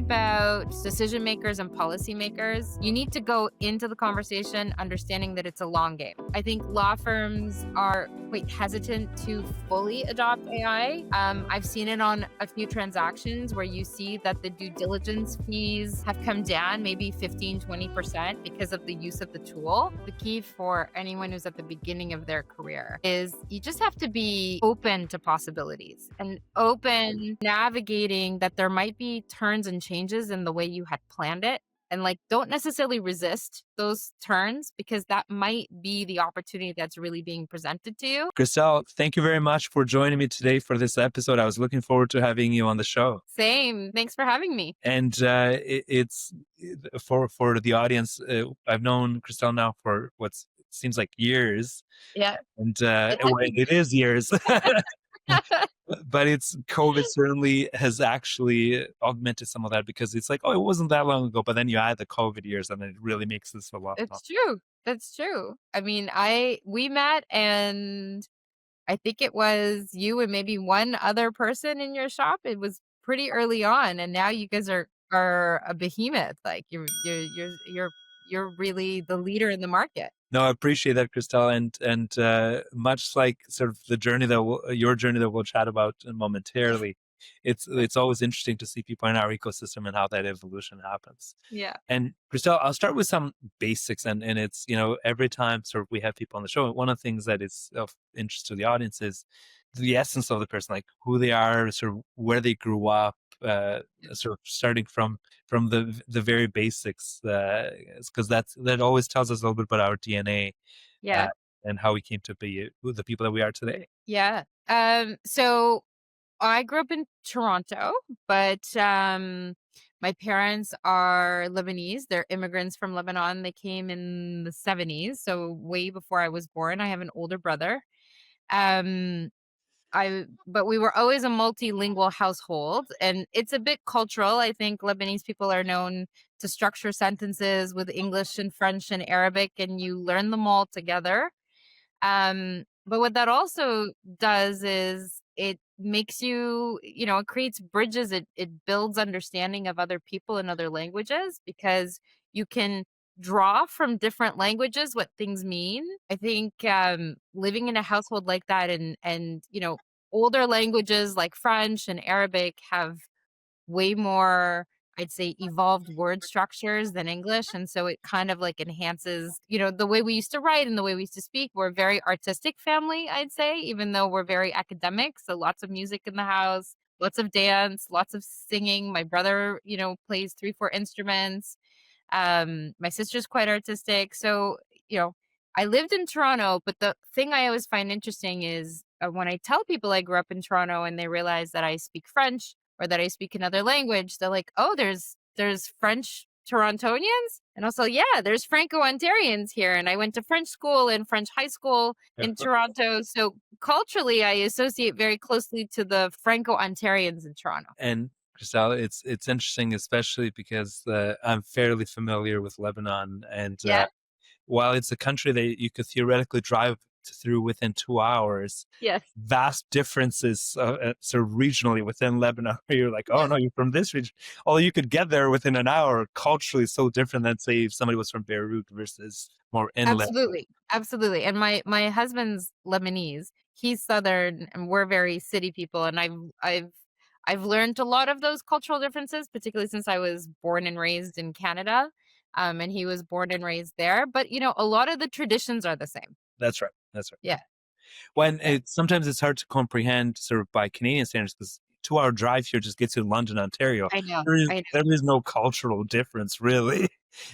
about decision makers and policymakers, you need to go into the conversation understanding that it's a long game. I think law firms are quite hesitant to fully adopt AI. I've seen it on a few transactions where you see that the due diligence fees have come down maybe 15-20% because of the use of the tool. The key for anyone who's at the beginning of their career is you just have to be open to possibilities and open navigating that there might be turns and changes in the way you had planned it. And don't necessarily resist those turns because that might be the opportunity that's really being presented to you. Christelle, thank you very much for joining me today for this episode. I was looking forward to having you on the show. Same. Thanks for having me. And it's for the audience. I've known Christelle now for what seems like years. Yeah. And it is years. But COVID certainly has actually augmented some of that because it's like, oh, it wasn't that long ago, but then you add the COVID years and it really makes this a lot. It's true. That's true. I mean, we met and I think it was you and maybe one other person in your shop. It was pretty early on, and now you guys are a behemoth. Like you're really the leader in the market. No, I appreciate that, Christelle, and much like sort of your journey that we'll chat about momentarily. It's always interesting to see people in our ecosystem and how that evolution happens. Yeah. And Christelle, I'll start with some basics, and it's every time sort of we have people on the show, one of the things that is of interest to the audience is the essence of the person, like who they are, sort of where they grew up, sort of starting from the very basics, because that always tells us a little bit about our DNA, and how we came to be the people that we are today. Yeah. So I grew up in Toronto, but my parents are Lebanese. They're immigrants from Lebanon. They came in the 70s, so way before I was born. I have an older brother. But we were always a multilingual household, and it's a bit cultural. I think Lebanese people are known to structure sentences with English and French and Arabic, and you learn them all together. But what that also does is it makes it creates bridges. It builds understanding of other people and other languages because you can draw from different languages what things mean. I think living in a household like that and older languages like French and Arabic have way more, I'd say, evolved word structures than English. And so it kind of enhances, the way we used to write and the way we used to speak. We're a very artistic family, I'd say, even though we're very academic. So lots of music in the house, lots of dance, lots of singing. My brother, plays 3-4 instruments. My sister's quite artistic. So, I lived in Toronto, but the thing I always find interesting is when I tell people I grew up in Toronto and they realize that I speak French or that I speak another language, they're like, oh, there's French Torontonians? And also, yeah, there's Franco-Ontarians here. And I went to French school and French high school in Toronto. So culturally, I associate very closely to the Franco-Ontarians in Toronto. And Christelle, it's interesting, especially because I'm fairly familiar with Lebanon, and while it's a country that you could theoretically drive through within 2 hours, yes, vast differences sort of regionally within Lebanon. You're like, oh no, you're from this region. Although you could get there within an hour. Culturally, so different than say if somebody was from Beirut versus more inland. Absolutely. And my husband's Lebanese. He's Southern, and we're very city people. And I've learned a lot of those cultural differences, particularly since I was born and raised in Canada, and he was born and raised there. But a lot of the traditions are the same. That's right. Yeah. Sometimes it's hard to comprehend sort of by Canadian standards because 2-hour drive here just gets you to London, Ontario. I know. There is no cultural difference, really.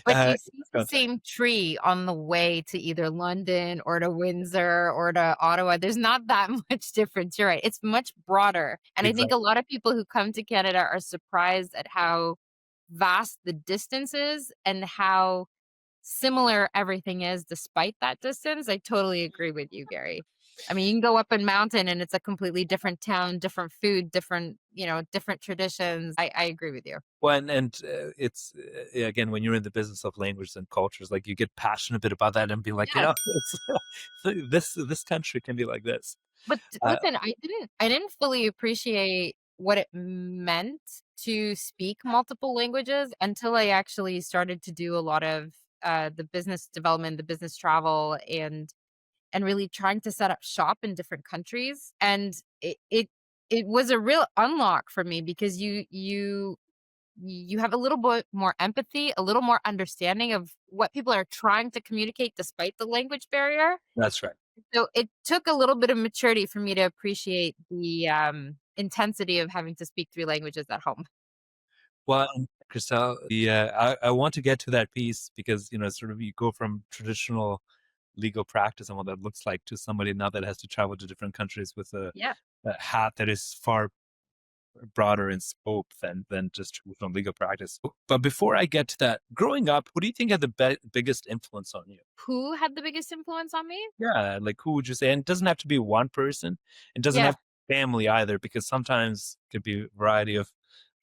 But you see the same tree on the way to either London or to Windsor or to Ottawa. There's not that much difference. You're right. It's much broader. And I think a lot of people who come to Canada are surprised at how vast the distance is and how similar everything is despite that distance. I totally agree with you, Gary. I mean, you can go up a mountain and it's a completely different town, different food, different traditions. I agree with you. Well, and it's again, when you're in the business of languages and cultures, like you get passionate a bit about that and be like, this country can be like this. But listen, I didn't fully appreciate what it meant to speak multiple languages until I actually started to do a lot of the business development, the business travel, and really trying to set up shop in different countries. And it was a real unlock for me because you have a little bit more empathy, a little more understanding of what people are trying to communicate despite the language barrier. That's right. So it took a little bit of maturity for me to appreciate the intensity of having to speak three languages at home. Well, Christelle, I want to get to that piece because, sort of you go from traditional legal practice and what that looks like to somebody now that has to travel to different countries with Yeah. a hat that is far broader in scope than just traditional legal practice. But before I get to that, growing up, who do you think had the biggest influence on you? Who had the biggest influence on me? Yeah, like who would you say? And it doesn't have to be one person. It doesn't have Yeah. family either, because sometimes it could be a variety of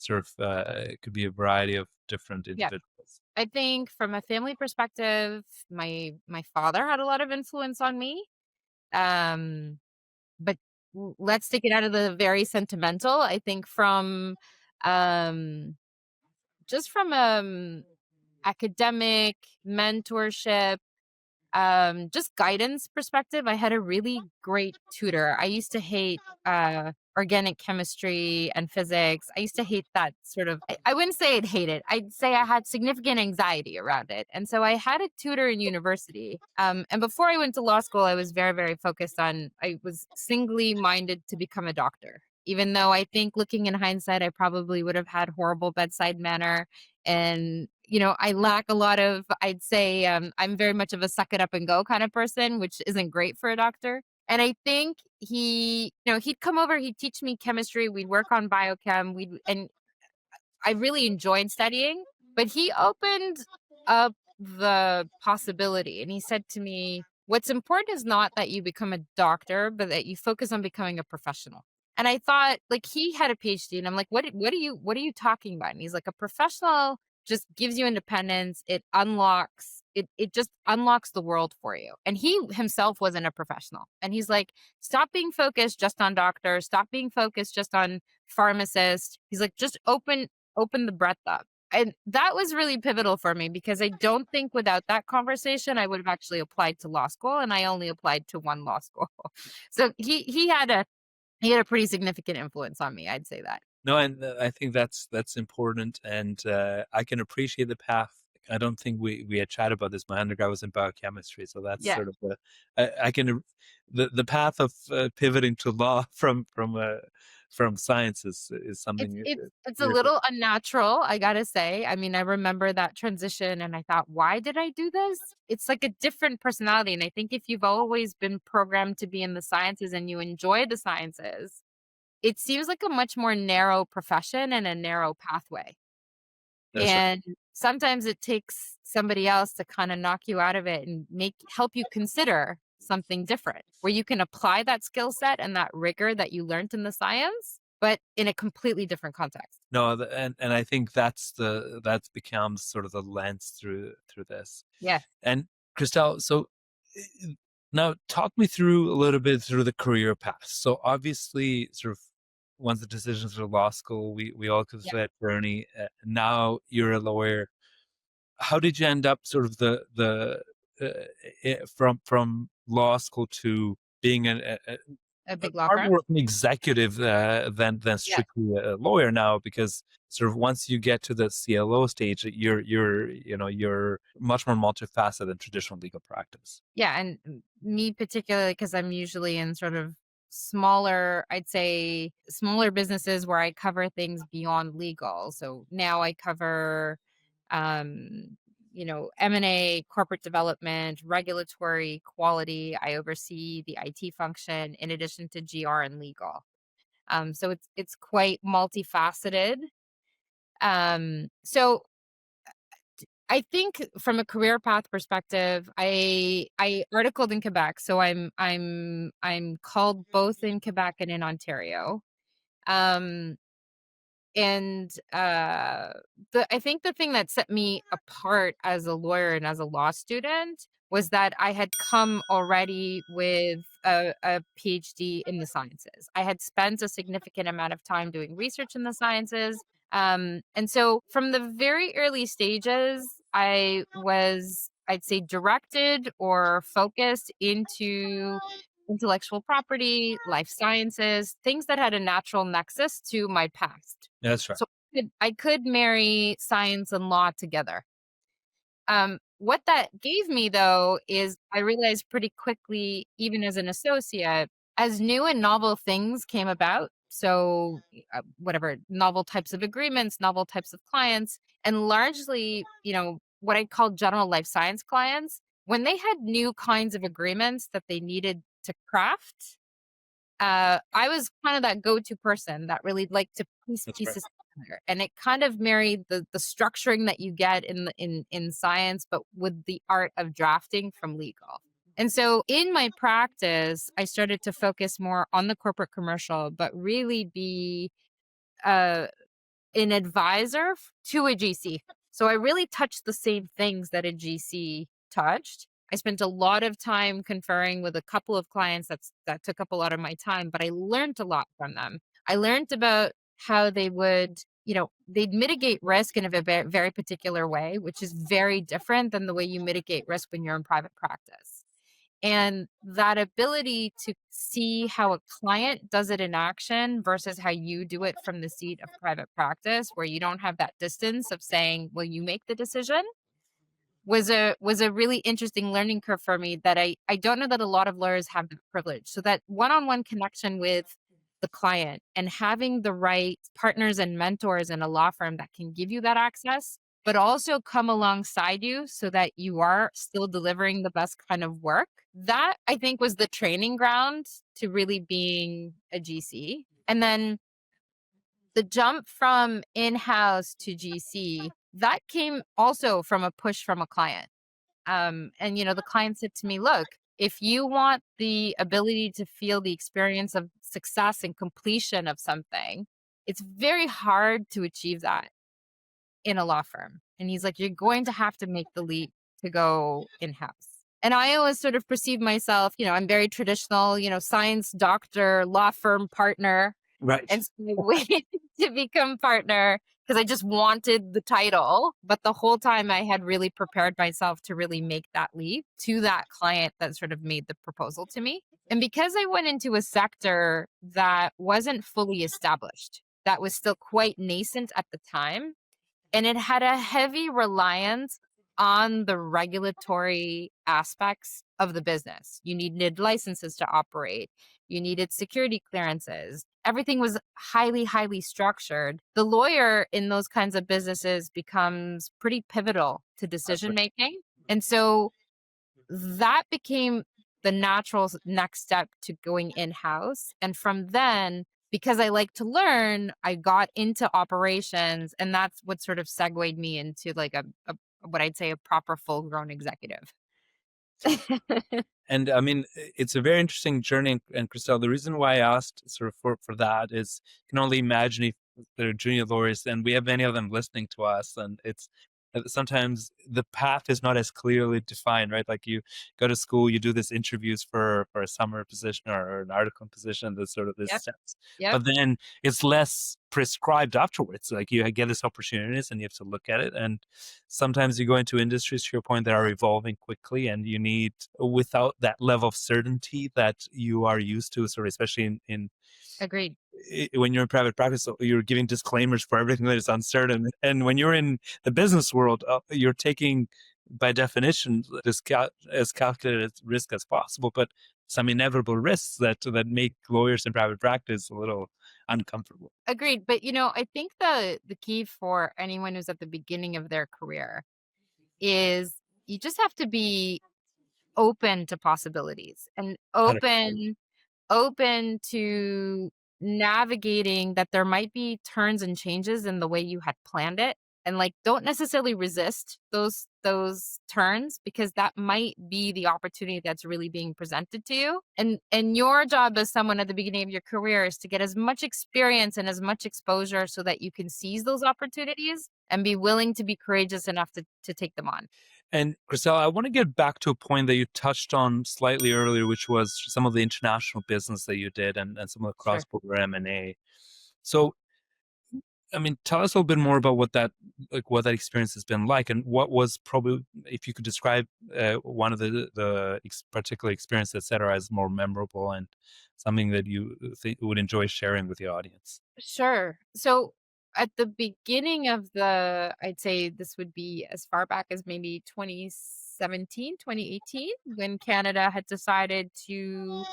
it could be a variety of different Yeah. individuals. I think from a family perspective, my father had a lot of influence on me. Um, but let's take it out of the very sentimental. I think from um just from academic mentorship, just guidance perspective, I had a really great tutor. I used to hate organic chemistry and physics. I used to hate that sort of, I wouldn't say I'd hate it. I'd say I had significant anxiety around it. And so I had a tutor in university. And before I went to law school, I was very, very focused on, I was singly minded to become a doctor. Even though I think looking in hindsight, I probably would have had horrible bedside manner. And I lack a lot of, I'd say, I'm very much of a suck it up and go kind of person, which isn't great for a doctor. And I think he'd come over, he'd teach me chemistry, we'd work on biochem, and I really enjoyed studying, but he opened up the possibility and he said to me, "What's important is not that you become a doctor, but that you focus on becoming a professional." And I thought, like, he had a PhD, and I'm like, "What are you talking about?" And he's like, "A professional just gives you independence. It just unlocks the world for you." And he himself wasn't a professional. And he's like, "Stop being focused just on doctors, stop being focused just on pharmacists." He's like, "Just open the breadth up." And that was really pivotal for me because I don't think without that conversation I would have actually applied to law school, and I only applied to one law school. So he had a pretty significant influence on me, I'd say that. No, and I think that's important, and I can appreciate the path. I don't think we had chatted about this. My undergrad was in biochemistry, so that's Yeah. sort of I can the path of pivoting to law from science is It's something it's it's a different. little unnatural, I gotta say. I mean, I remember that transition and I thought, "Why did I do this?" It's like a different personality, and I think if you've always been programmed to be in the sciences and you enjoy the sciences, it seems like a much more narrow profession and a narrow pathway. That's right. And sometimes it takes somebody else to kinda knock you out of it and help you consider something different, where you can apply that skill set and that rigor that you learned in the science, but in a completely different context. No, and I think that's become sort of the lens through this. Yes. And Christelle, so now talk me through a little bit through the career path. So obviously, sort of once the decisions for law school, we all go Yeah. through that journey. Now you're a lawyer. How did you end up sort of from law school to being A big law far firm? more of an executive than Yes. strictly a lawyer now? Because sort of once you get to the CLO stage, you're much more multifaceted than traditional legal practice. Yeah, and me particularly, because 'cause I'm usually in sort of smaller, I'd say smaller businesses where I cover things beyond legal. So now I cover, M&A, corporate development, regulatory, quality. I oversee the IT function in addition to GR and legal. So it's quite multifaceted. So I think from a career path perspective, I articled in Quebec, so I'm called both in Quebec and in Ontario. Um, and I think the thing that set me apart as a lawyer and as a law student was that I had come already with a PhD in the sciences. I had spent a significant amount of time doing research in the sciences. And so from the very early stages, I was, I'd say, directed or focused into intellectual property, life sciences, things that had a natural nexus to my past. That's right. So I could marry science and law together. What that gave me though is I realized pretty quickly, even as an associate, as new and novel things came about. So, whatever, novel types of agreements, novel types of clients, and largely, what I call general life science clients, when they had new kinds of agreements that they needed to craft, I was kind of that go-to person that really liked to piece That's right. pieces together, and it kind of married the structuring that you get in science, but with the art of drafting from legal. And so, in my practice, I started to focus more on the corporate commercial, but really be uh, an advisor to a GC. So I really touched the same things that a GC touched. I spent a lot of time conferring with a couple of clients that took up a lot of my time, but I learned a lot from them. I learned about how they would, they'd mitigate risk in a very, very particular way, which is very different than the way you mitigate risk when you're in private practice. And that ability to see how a client does it in action versus how you do it from the seat of private practice, where you don't have that distance of saying, "Will you make the decision?" was a really interesting learning curve for me that I don't know that a lot of lawyers have the privilege. So that one-on-one connection with the client and having the right partners and mentors in a law firm that can give you that access, but also come alongside you so that you are still delivering the best kind of work. That I think was the training ground to really being a GC. And then the jump from in-house to GC, that came also from a push from a client. And the client said to me, "Look, if you want the ability to feel the experience of success and completion of something, it's very hard to achieve that in a law firm." And he's like, "You're going to have to make the leap to go in-house." And I always sort of perceive myself, I'm very traditional, science doctor, law firm partner. Right. And so I waited to become partner because I just wanted the title. But the whole time I had really prepared myself to really make that leap to that client that sort of made the proposal to me. And because I went into a sector that wasn't fully established, that was still quite nascent at the time, and it had a heavy reliance on the regulatory aspects of the business. You needed licenses to operate, you needed security clearances. Everything was highly, highly structured. The lawyer in those kinds of businesses becomes pretty pivotal to That's decision right. making. And so that became the natural next step to going in-house. And from then, because I like to learn, I got into operations, and that's what sort of segued me into like a what I'd say a proper full-grown executive. And I mean, it's a very interesting journey. And Christelle, the reason why I asked sort of for that is, you can only imagine if they're junior lawyers, and we have many of them listening to us, and it's sometimes the path is not as clearly defined, right? Like you go to school, you do this interviews for a summer position or an article position, this sort of this Yep. steps, Yep. but then it's less prescribed afterwards. Like you get this opportunities and you have to look at it, and sometimes you go into industries, to your point, that are evolving quickly, and you need, without that level of certainty that you are used to, sort of, especially in Agreed. when you're in private practice, so you're giving disclaimers for everything that is uncertain. And when you're in the business world, you're taking, by definition, as calculated risk as possible, but some inevitable risks that make lawyers in private practice a little uncomfortable. Agreed. But I think the key for anyone who's at the beginning of their career is you just have to be open to possibilities and 100%. open to navigating that there might be turns and changes in the way you had planned it, and like don't necessarily resist those turns, because that might be the opportunity that's really being presented to you. And your job as someone at the beginning of your career is to get as much experience and as much exposure so that you can seize those opportunities and be willing to be courageous enough to take them on. And Chriselle, I want to get back to a point that you touched on slightly earlier, which was some of the international business that you did, and some of the Sure. cross-border M&A. So I mean, tell us a little bit more about what that experience has been like, and what was probably, if you could describe one of the particular experience, etc., as more memorable and something that you think would enjoy sharing with the audience. Sure. So at the beginning of I'd say this would be as far back as maybe 2017, 2018, when Canada had decided to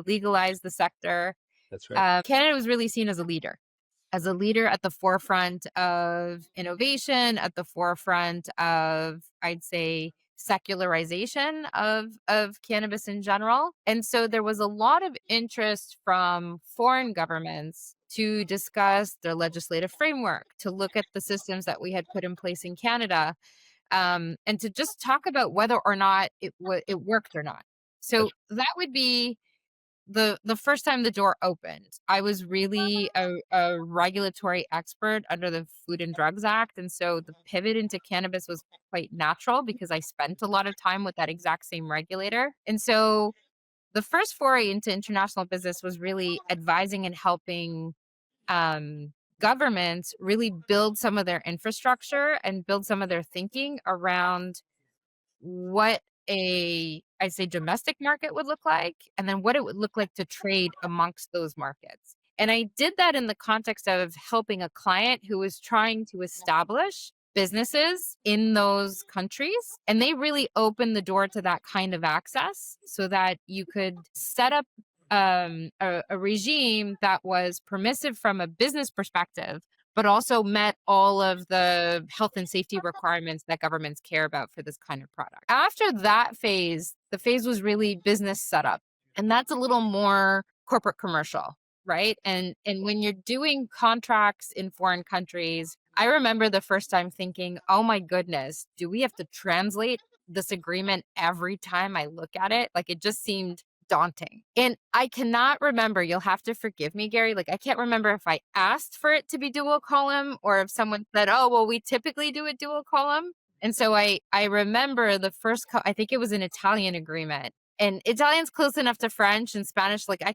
legalize the sector. That's right. Canada was really seen as a leader at the forefront of innovation, at the forefront of, I'd say, secularization of cannabis in general. And so there was a lot of interest from foreign governments to discuss their legislative framework, to look at the systems that we had put in place in Canada, and to just talk about whether or not it worked or not. That's So that would be the first time the door opened. I was really a regulatory expert under the Food and Drugs Act, and so the pivot into cannabis was quite natural because I spent a lot of time with that exact same regulator. And so the first foray into international business was really advising and helping governments really build some of their infrastructure and build some of their thinking around what I'd say domestic market would look like, and then what it would look like to trade amongst those markets. And I did that in the context of helping a client who was trying to establish businesses in those countries. And they really opened the door to that kind of access so that you could set up a regime that was permissive from a business perspective, but also met all of the health and safety requirements that governments care about for this kind of product. After that phase, the phase was really business setup. And that's a little more corporate commercial, right? And when you're doing contracts in foreign countries, I remember the first time thinking, "Oh my goodness, do we have to translate this agreement every time I look at it?" Like it just seemed daunting. And I cannot remember, you'll have to forgive me, Gary. Like I can't remember if I asked for it to be dual column or if someone said, "Oh, well, we typically do a dual column." And so I remember the first I think it was an Italian agreement. And Italian's close enough to French and Spanish, like I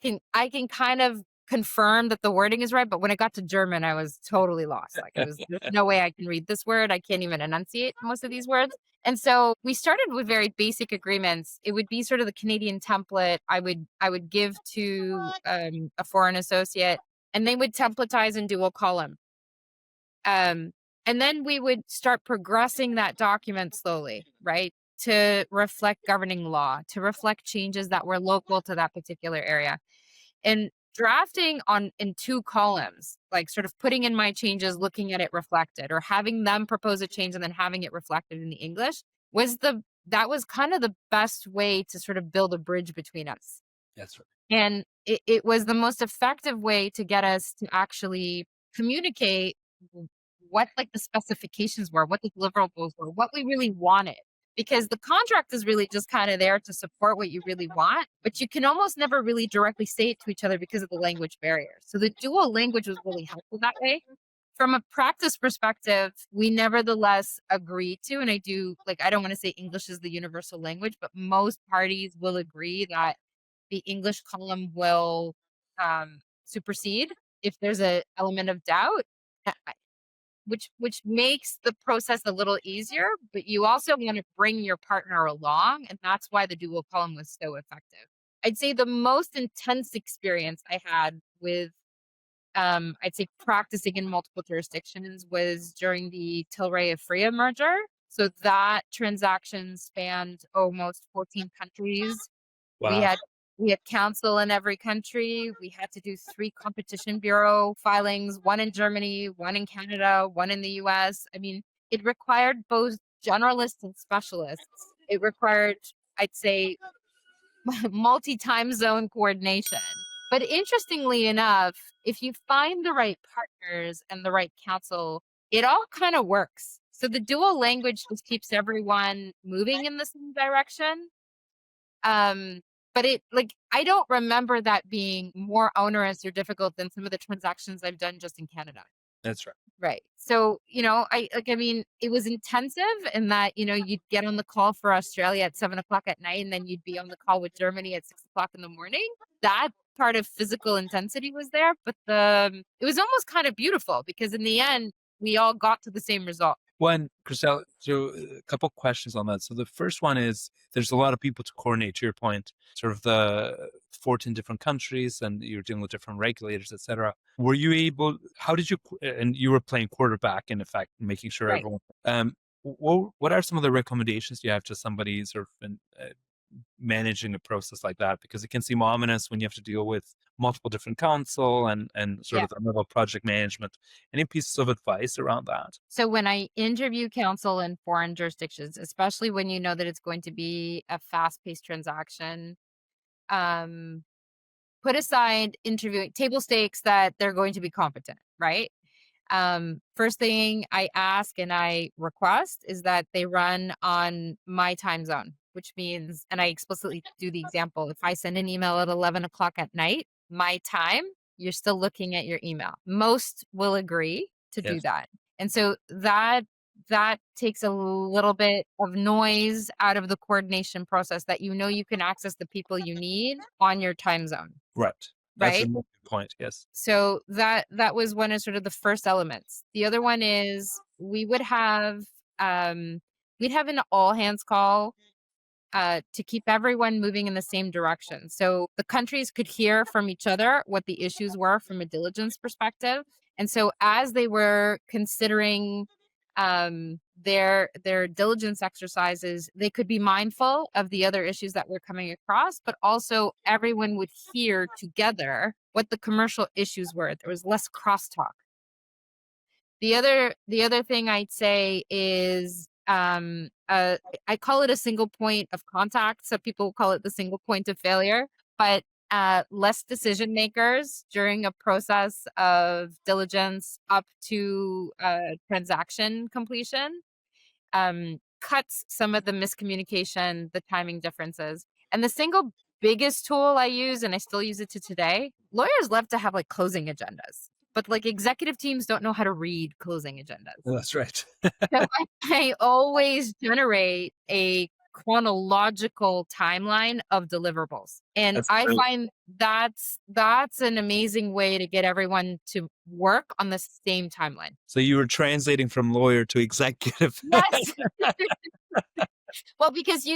can kind of confirm that the wording is right, but when it got to German, I was totally lost. Like there's no way I can read this word. I can't even enunciate most of these words. And so we started with very basic agreements. It would be sort of the Canadian template I would give to a foreign associate, and they would templatize and dual column. Um, and then we would start progressing that document slowly, right? To reflect governing law, to reflect changes that were local to that particular area. And drafting on in two columns, like sort of putting in my changes, looking at it reflected, or having them propose a change and then having it reflected in the English that was kind of the best way to sort of build a bridge between us. right. And it was the most effective way to get us to actually communicate what like the specifications were, what the deliverables were, what we really wanted. Because the contract is really just kind of there to support what you really want, but you can almost never really directly say it to each other because of the language barrier. So the dual language was really helpful that way. From a practice perspective, we nevertheless agree to, and I don't want to say English is the universal language, but most parties will agree that the English column will supersede if there's a element of doubt, which makes the process a little easier. But you also want to bring your partner along, and that's why the dual column was so effective. I'd say the most intense experience I had with I'd say practicing in multiple jurisdictions was during the Tilray-Afria merger. So that transaction spanned almost 14 countries. We Wow. had we had counsel in every country. We had to do 3 competition bureau filings, 1 in Germany, 1 in Canada, 1 in the US. I mean, it required both generalists and specialists. It required, I'd say, multi-time zone coordination. But interestingly enough, if you find the right partners and the right counsel, it all kind of works. So the dual language just keeps everyone moving in the same direction. Um, but I don't remember that being more onerous or difficult than some of the transactions I've done just in Canada. That's right. Right. So, I mean, it was intensive in that, you'd get on the call for Australia at 7 o'clock at night, and then you'd be on the call with Germany at 6 o'clock in the morning. That part of physical intensity was there, but it was almost kind of beautiful because in the end, we all got to the same result. One, Christelle, so a couple questions on that. So the first one is there's a lot of people to coordinate, to your point, sort of the 14 different countries and you're dealing with different regulators, et cetera. Were you able, how did you, and you were playing quarterback in effect, making sure Right. everyone, what are some of the recommendations you have to somebody sort of managing a process like that? Because it can seem ominous when you have to deal with multiple different counsel and sort Yeah. of the level of project management. Any pieces of advice around that? So when I interview counsel in foreign jurisdictions, especially when you know that it's going to be a fast-paced transaction, um, put aside interviewing table stakes that they're going to be competent, right? First thing I ask and I request is that they run on my time zone, which means, and I explicitly do the example, if I send an email at 11 o'clock at night, my time, you're still looking at your email. Most will agree to do Yes. that. And so that takes a little bit of noise out of the coordination process that you can access the people you need on your time zone, Right. That's a right? good point. Yes. So that was one of sort of the first elements. The other one is um we'd have an all hands call to keep everyone moving in the same direction. So the countries could hear from each other what the issues were from a diligence perspective. And so as they were considering their diligence exercises, they could be mindful of the other issues that were coming across, but also everyone would hear together what the commercial issues were. There was less crosstalk. The other thing I'd say is I call it a single point of contact. Some people call it the single point of failure, but less decision makers during a process of diligence up to transaction completion cuts some of the miscommunication, the timing differences. And the single biggest tool I use, and I still use it to today, lawyers love to have like closing agendas, but like executive teams don't know how to read closing agendas. That's right. So I always generate a chronological timeline of deliverables. And That's I brilliant. find that's an amazing way to get everyone to work on the same timeline. So you were translating from lawyer to executive. Yes. Well, because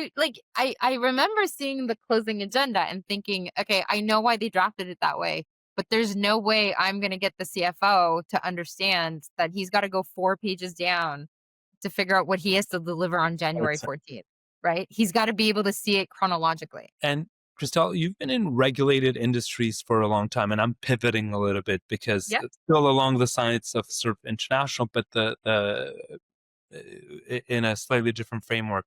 I remember seeing the closing agenda and thinking, okay, I know why they drafted it that way, but there's no way I'm going to get the CFO to understand that he's got to go 4 pages down to figure out what he has to deliver on January That's- 14th, right? He's got to be able to see it chronologically. And Christelle, you've been in regulated industries for a long time, and I'm pivoting a little bit because Yep. it's still along the sides of sort of international, but in a slightly different framework.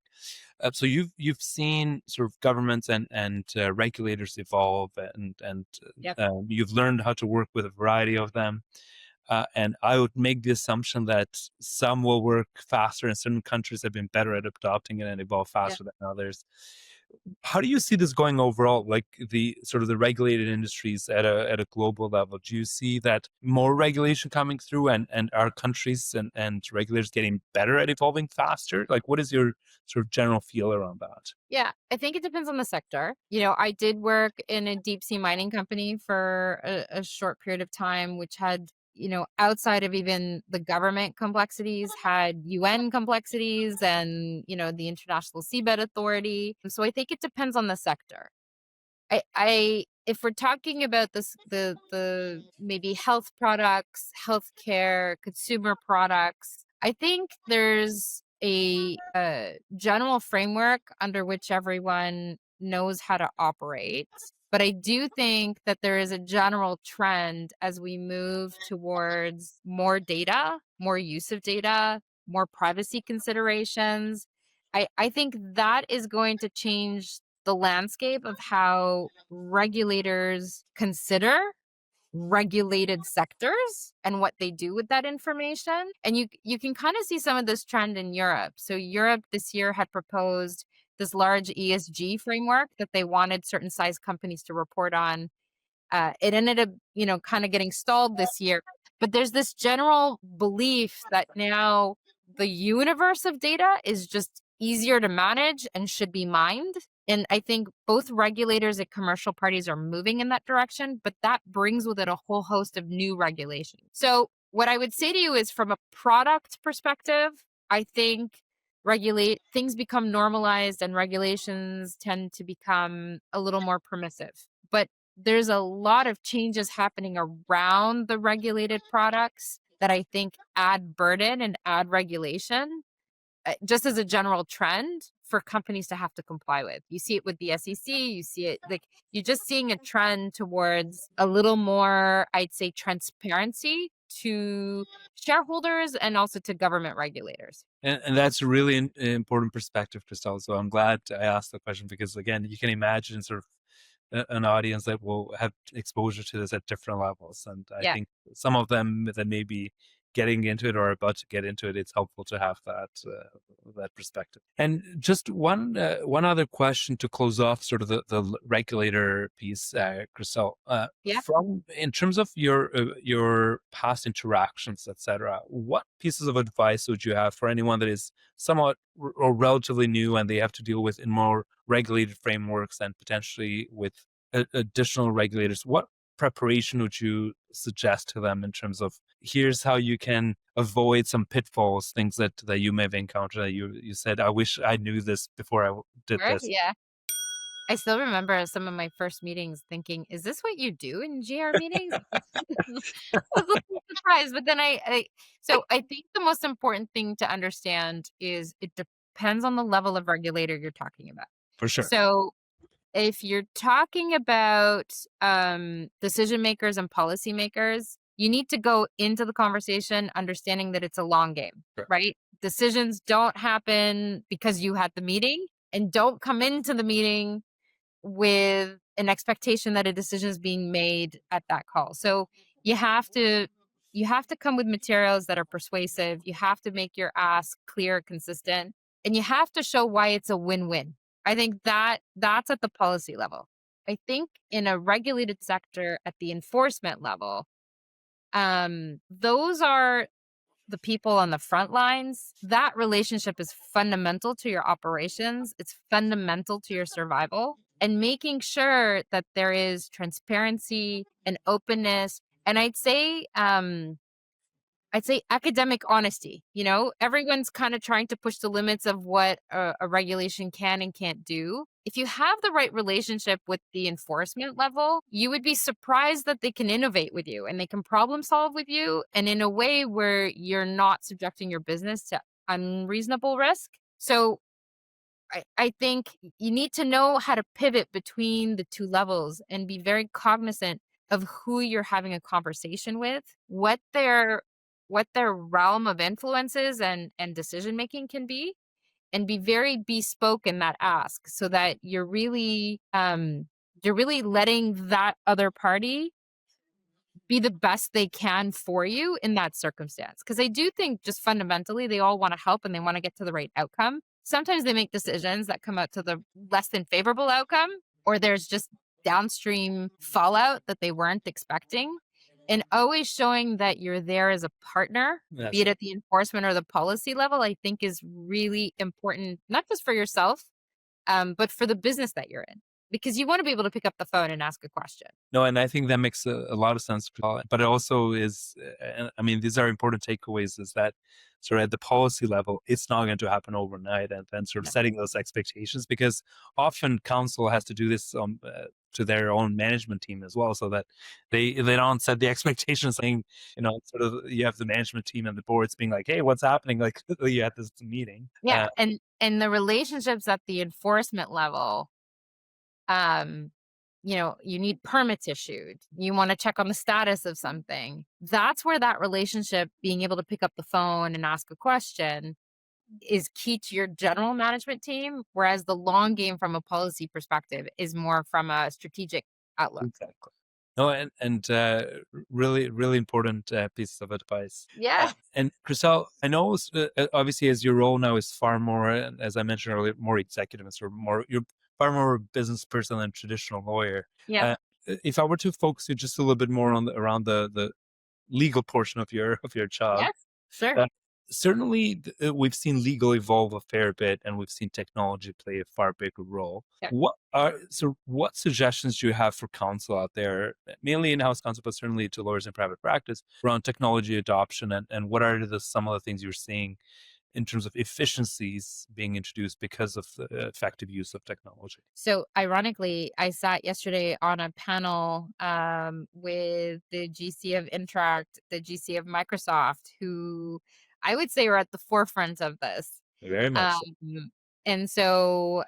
So you've seen sort of governments and regulators evolve, and Yep. you've learned how to work with a variety of them. And I would make the assumption that some will work faster, and certain countries have been better at adopting it and evolve Yeah. faster than others. How do you see this going overall, like the sort of the regulated industries at a global level? Do you see that more regulation coming through and our countries and regulators getting better at evolving faster? Like what is your sort of general feel around that? Yeah, I think it depends on the sector. I did work in a deep sea mining company for a short period of time, which had, outside of even the government complexities, had UN complexities and, the International Seabed Authority. So I think it depends on the sector. I if we're talking about the maybe health products, healthcare, consumer products, I think there's a general framework under which everyone knows how to operate. But I do think that there is a general trend as we move towards more data, more use of data, more privacy considerations. I think that is going to change the landscape of how regulators consider regulated sectors and what they do with that information. And you can kind of see some of this trend in Europe. So Europe this year had proposed this large ESG framework that they wanted certain size companies to report on. It ended up, kind of getting stalled this year. But there's this general belief that now the universe of data is just easier to manage and should be mined. And I think both regulators and commercial parties are moving in that direction, but that brings with it a whole host of new regulations. So, what I would say to you is from a product perspective, I think regulate things become normalized and regulations tend to become a little more permissive. But there's a lot of changes happening around the regulated products that I think add burden and add regulation, just as a general trend for companies to have to comply with. You see it with the SEC, you see it like you're just seeing a trend towards a little more, I'd say, transparency to shareholders and also to government regulators. And that's a really important perspective, Christelle. So I'm glad I asked the question because, again, you can imagine sort of an audience that will have exposure to this at different levels. And I Yeah. think some of them that may be getting into it or about to get into it, it's helpful to have that perspective. And just one other question to close off sort of the regulator piece, Christelle. Yeah. From in terms of your past interactions, etc., what pieces of advice would you have for anyone that is somewhat or relatively new and they have to deal with in more regulated frameworks and potentially with additional regulators? What preparation would you suggest to them in terms of here's how you can avoid some pitfalls, things that you may have encountered that you said, I wish I knew this before I did Right. this? Yeah. I still remember some of my first meetings thinking, "Is this what you do in GR meetings?" I was a little surprised, but then so I think the most important thing to understand is it depends on the level of regulator you're talking about. For sure. So if you're talking about decision makers and policymakers, you need to go into the conversation understanding that it's a long game, Sure. right? Decisions don't happen because you had the meeting, and don't come into the meeting with an expectation that a decision is being made at that call. So you have to you have to come with materials that are persuasive. You have to make your ask clear, consistent, and you have to show why it's a win-win. I think that's at the policy level. I think in a regulated sector at the enforcement level, those are the people on the front lines. That relationship is fundamental to your operations. It's fundamental to your survival. And making sure that there is transparency and openness. And I'd say academic honesty. You know, everyone's kind of trying to push the limits of what a regulation can and can't do. If you have the right relationship with the enforcement level, you would be surprised that they can innovate with you and they can problem solve with you, and in a way where you're not subjecting your business to unreasonable risk. So I think you need to know how to pivot between the two levels and be very cognizant of who you're having a conversation with, what their realm of influence is and decision making can be, and be very bespoke in that ask so that you're really letting that other party be the best they can for you in that circumstance. Because I do think just fundamentally, they all want to help and they want to get to the right outcome. Sometimes they make decisions that come out to the less than favorable outcome, or there's just downstream fallout that they weren't expecting. And always showing that you're there as a partner, be Yes. it at the enforcement or the policy level, I think is really important, not just for yourself, but for the business that you're in, because you want to be able to pick up the phone and ask a question. No, and I think that makes a lot of sense. But it also is, I mean, these are important takeaways is that sort of at the policy level, it's not going to happen overnight and then sort of No. setting those expectations because often council has to do this to their own management team as well so that they don't set the expectations saying, sort of you have the management team and the boards being like, hey, what's happening? Like you had this meeting. Yeah, and the relationships at the enforcement level, um, you need permits issued. You want to check on the status of something. That's where that relationship, being able to pick up the phone and ask a question, is key to your general management team. Whereas the long game from a policy perspective is more from a strategic outlook. Exactly. No, and really, really important pieces of advice. Yeah. And Chriselle, I know obviously as your role now is far more, as I mentioned earlier, more executive, and sort of more, you're far more a business person than traditional lawyer. Yeah. Uh, if I were to focus you just a little bit more on around the legal portion of your job. Yes, sure. Uh, Certainly, we've seen legal evolve a fair bit, and we've seen technology play a far bigger role. Yeah. What suggestions do you have for counsel out there, mainly in-house counsel, but certainly to lawyers in private practice, around technology adoption, and what are some of the things you're seeing in terms of efficiencies being introduced because of the effective use of technology? So ironically, I sat yesterday on a panel with the GC of Interact, the GC of Microsoft, who I would say are at the forefront of this. Very much so. Um, and so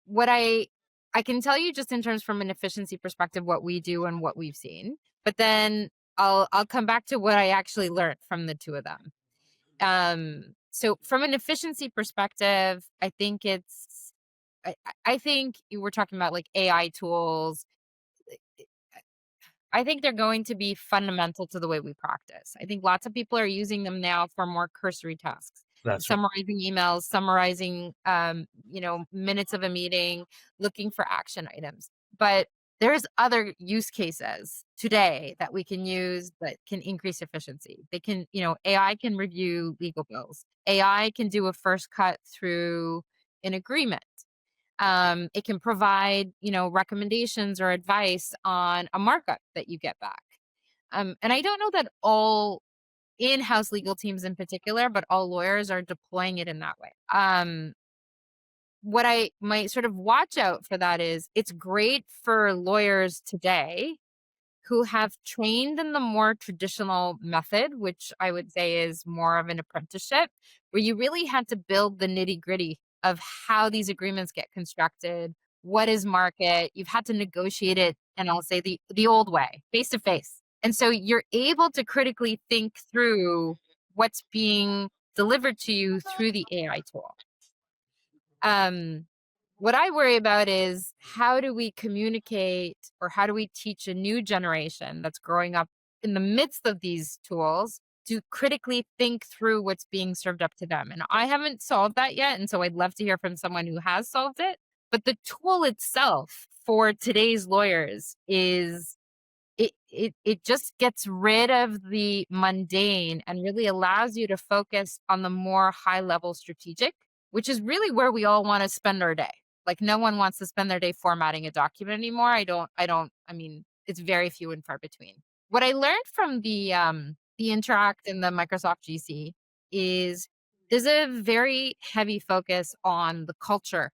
what I can tell you just in terms from an efficiency perspective, what we do and what we've seen, but then I'll come back to what I actually learned from the two of them. So from an efficiency perspective, I think I think you were talking about like AI tools. I think they're going to be fundamental to the way we practice. I think lots of people are using them now for more cursory tasks, That's right. summarizing emails, summarizing, minutes of a meeting, looking for action items. But there's other use cases today that we can use that can increase efficiency. They can, AI can review legal bills. AI can do a first cut through an agreement. It can provide, recommendations or advice on a markup that you get back. And I don't know that all in-house legal teams in particular, but all lawyers are deploying it in that way. What I might sort of watch out for that is it's great for lawyers today who have trained in the more traditional method, which I would say is more of an apprenticeship, where you really had to build the nitty gritty of how these agreements get constructed, what is market. You've had to negotiate it, and I'll say the old way, face to face. And so you're able to critically think through what's being delivered to you through the AI tool. Um, what I worry about is how do we communicate or how do we teach a new generation that's growing up in the midst of these tools to critically think through what's being served up to them? And I haven't solved that yet. And so I'd love to hear from someone who has solved it. But the tool itself for today's lawyers is it just gets rid of the mundane and really allows you to focus on the more high level strategic, which is really where we all want to spend our day. Like no one wants to spend their day formatting a document anymore. I mean, it's very few and far between. What I learned from the Interact and the Microsoft GC is there's a very heavy focus on the culture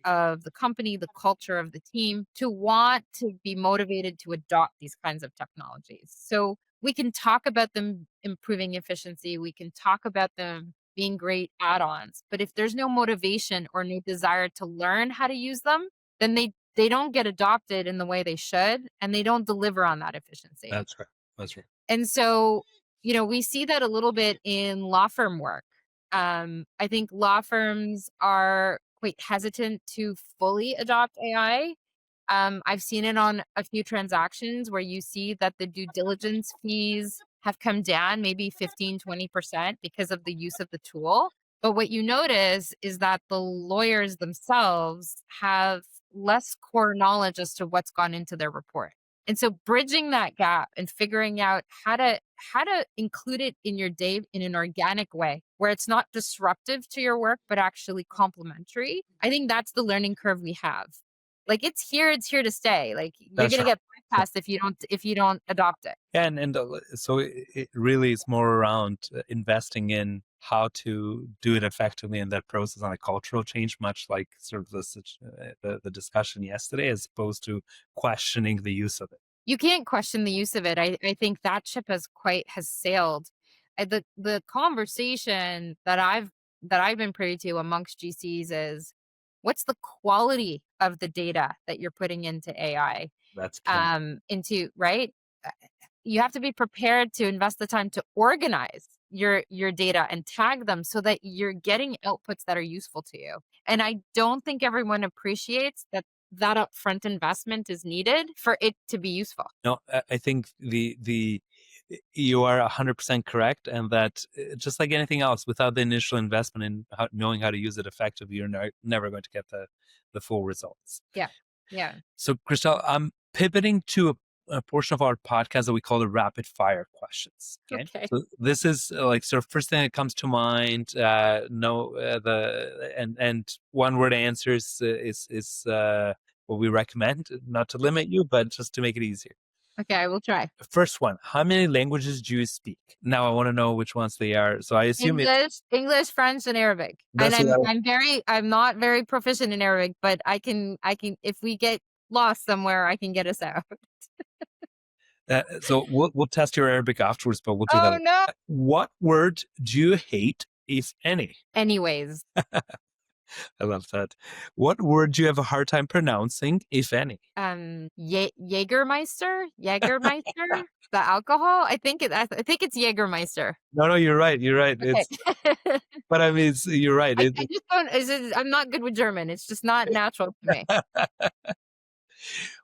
of the company, the culture of the team, to want to be motivated to adopt these kinds of technologies. So we can talk about them improving efficiency, we can talk about them being great add-ons, but if there's no motivation or no desire to learn how to use them, then they don't get adopted in the way they should and they don't deliver on that efficiency. That's right. That's right. And so, we see that a little bit in law firm work. I think law firms are quite hesitant to fully adopt AI. I've seen it on a few transactions where you see that the due diligence fees have come down maybe 15-20% because of the use of the tool. But what you notice is that the lawyers themselves have less core knowledge as to what's gone into their report. And so bridging that gap and figuring out how to include it in your day in an organic way where it's not disruptive to your work but actually complementary. I think that's the learning curve we have. Like it's here to stay. Like you're That's going to right. get bypassed if you don't adopt it. So it really is more around investing in how to do it effectively in that process on a cultural change, much like sort of the discussion yesterday, as opposed to questioning the use of it. You can't question the use of it. I think that ship has sailed. The conversation that I've been privy to amongst GCs is what's the quality of the data that you're putting into AI, That's key. into right. Uh, You have to be prepared to invest the time to organize your data and tag them so that you're getting outputs that are useful to you. And I don't think everyone appreciates that upfront investment is needed for it to be useful. No, I think the you are 100% correct, and that just like anything else, without the initial investment in knowing how to use it effectively, you're never going to get the full results. Yeah. Yeah. So, Christelle, I'm pivoting to a portion of our podcast that we call the rapid fire questions. Okay. Okay. So this is like sort of first thing that comes to mind. No, and one word answers is what we recommend, not to limit you, but just to make it easier. Okay, I will try. First one, how many languages do you speak? Now I want to know which ones they are. So I assume English, French, and Arabic. And that's what I'm not very proficient in Arabic, but I can if we get lost somewhere, I can get us out. so we'll test your Arabic afterwards, but we'll do Oh that. no. What word do you hate, if any? Anyways, I love that. What word do you have a hard time pronouncing, if any? Jägermeister, the alcohol. I think it's Jägermeister. No, you're right. You're right. Okay. But I mean, you're right. I just don't. I'm not good with German. It's just not natural to me.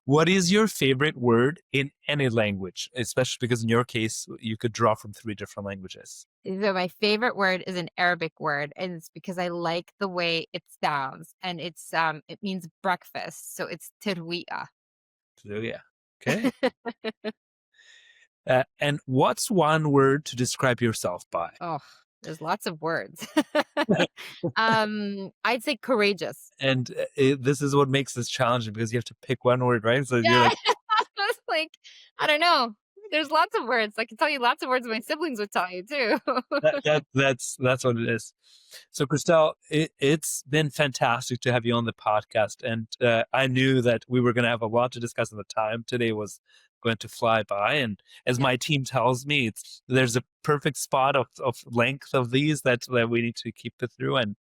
What is your favorite word in any language? Especially because in your case, you could draw from 3 different languages. So my favorite word is an Arabic word, and it's because I like the way it sounds, and it means breakfast. So it's tirwi'a. So yeah. Okay. And what's one word to describe yourself by? Oh, there's lots of words. I'd say courageous. And this is what makes this challenging because you have to pick one word, right? So you're Yeah, like, I was like, I don't know. There's lots of words. I can tell you lots of words my siblings would tell you too. that's what it is. So Christelle, it's been fantastic to have you on the podcast, and I knew that we were going to have a lot to discuss, and the time today was going to fly by. And as my team tells me, there's a perfect spot of length of these that we need to keep it through, and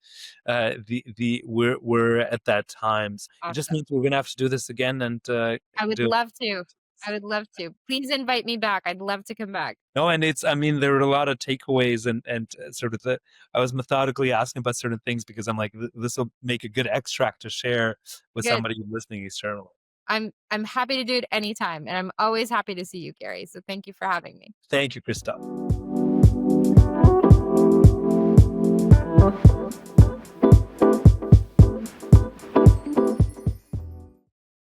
we're at that time. Awesome. It just means we're going to have to do this again, and I would love to. I would love to. Please invite me back. I'd love to come back. No, and I mean, there were a lot of takeaways and sort of I was methodically asking about certain things because I'm like, this will make a good extract to share with somebody listening externally. I'm happy to do it anytime, and I'm always happy to see you, Gary. So thank you for having me. Thank you, Christelle.